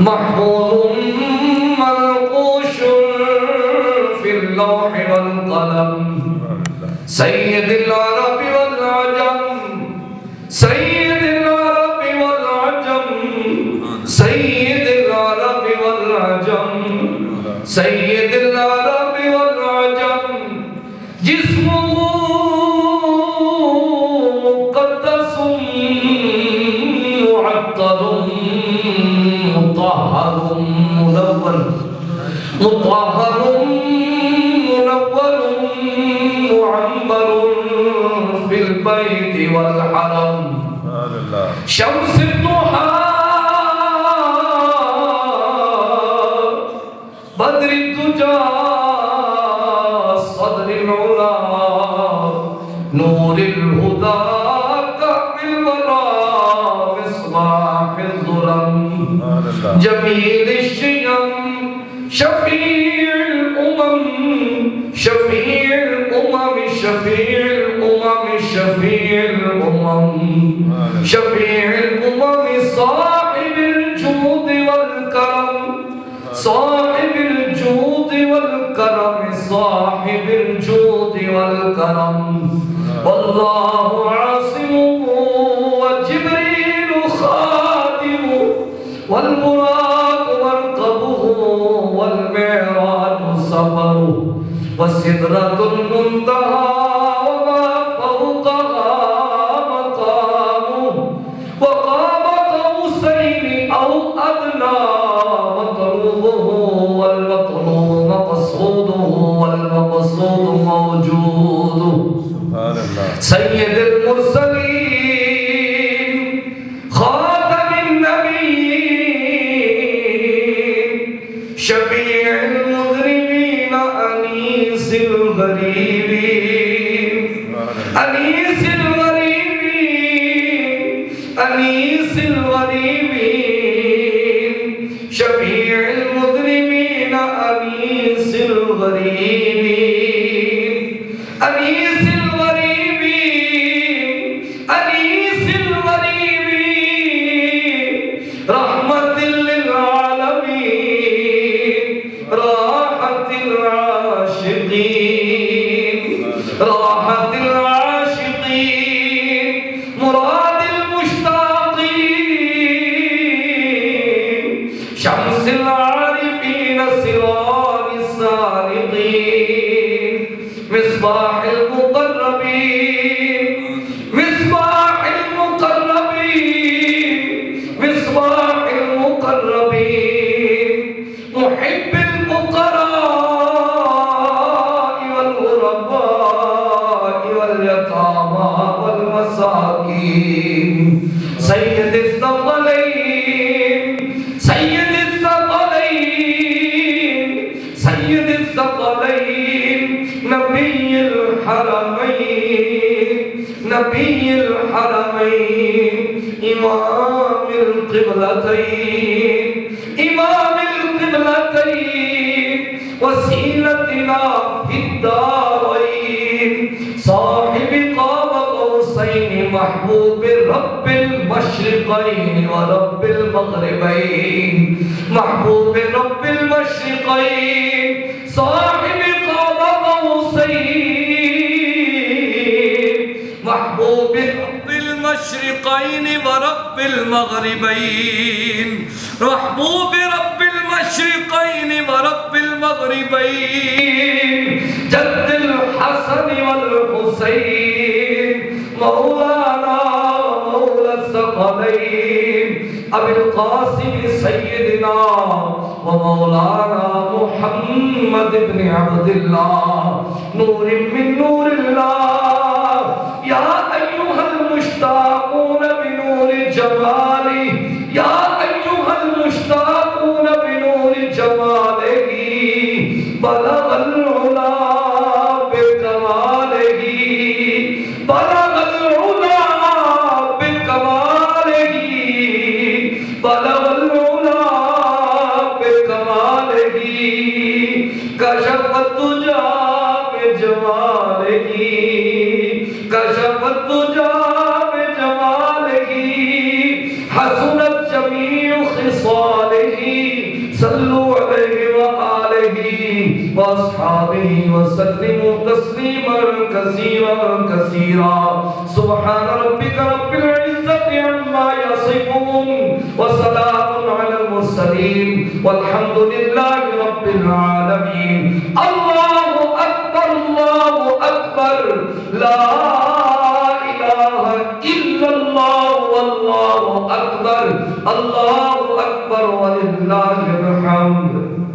محفوظ منقوش في اللوح والقلم سيد العرب والعجم سيد العرب والعجم سيد العرب والعجم سيد العرب والعجم جسمه مقدس معطر مطهر منور مطهر منور معمر في البيت والحرم شمس الضحى بدر الدجى صدر العلا نور الهدى كامل الورى مصباح الظلم جميل الشيم شفيع الأمم شفيع الأمم شفيع الأمم شفيع الأمم شفيع الأمم صاحب الجود والكرم صاحب الجود والكرم صاحب الجود والكرم والله عاصمه وجبريل خادمه والبراق مركبه والمعراج سفره والسدرة المنتهى وما فوقها مقامه وقاب قوسين أو أدنى مطلوبه والمطلوب مقصوده والمقصود موجوده سيد المرسلين خاتم النبيين شفيع المذنبين أنيس الغريبين أنيس الغريبين أنيس الغريبين شفيع المذنبين أنيس الغريبين أنيس الغريبين أنيس الغريبين رحمة للعالمين راحة العاشقين راحة العاشقين مراد المشتاقين شمس العارفين سراج السالقين مصباح المقربين مصباح المقربين مصباح المقربين محب الفقراء والغرباء واليتامى والمساكين سيد الثقلين سيد الثقلين سيد الثقلين نبي الحرمين نبي الحرمين إمام القبلتين إمام القبلتين وسيلتنا في الدارين صاحب قاب قوسين محبوب رب المشرقين ورب المغربين محبوب رب المشرقين صاحب قاب قوسين محبوب رب المشرقين ورب المغربين محبوب رب المشرقين ورب المغربين جد الحسن والحسين مولانا مولى الثقلين الثقلين أبي القاسم سيدنا ومولانا محمد بن عبد الله نور من نور الله يا أيها المشتاقون بنور جماله يا أيها المشتاقون بنور جماله بلغ العلا بكماله بلغ العلا بكماله بلغ العلا بكماله كشف الدجى بجماله كشف الدجى بجماله حسنت جميع خصاله صلوا عليه وآله وأصحابه وسلموا تسليما كثيرا كثيرا سبحان ربك رب العزة عما يصفون وسلام على المرسلين والحمد لله رب العالمين الله أكبر لا إله إلا الله والله أكبر الله أكبر ولله الحمد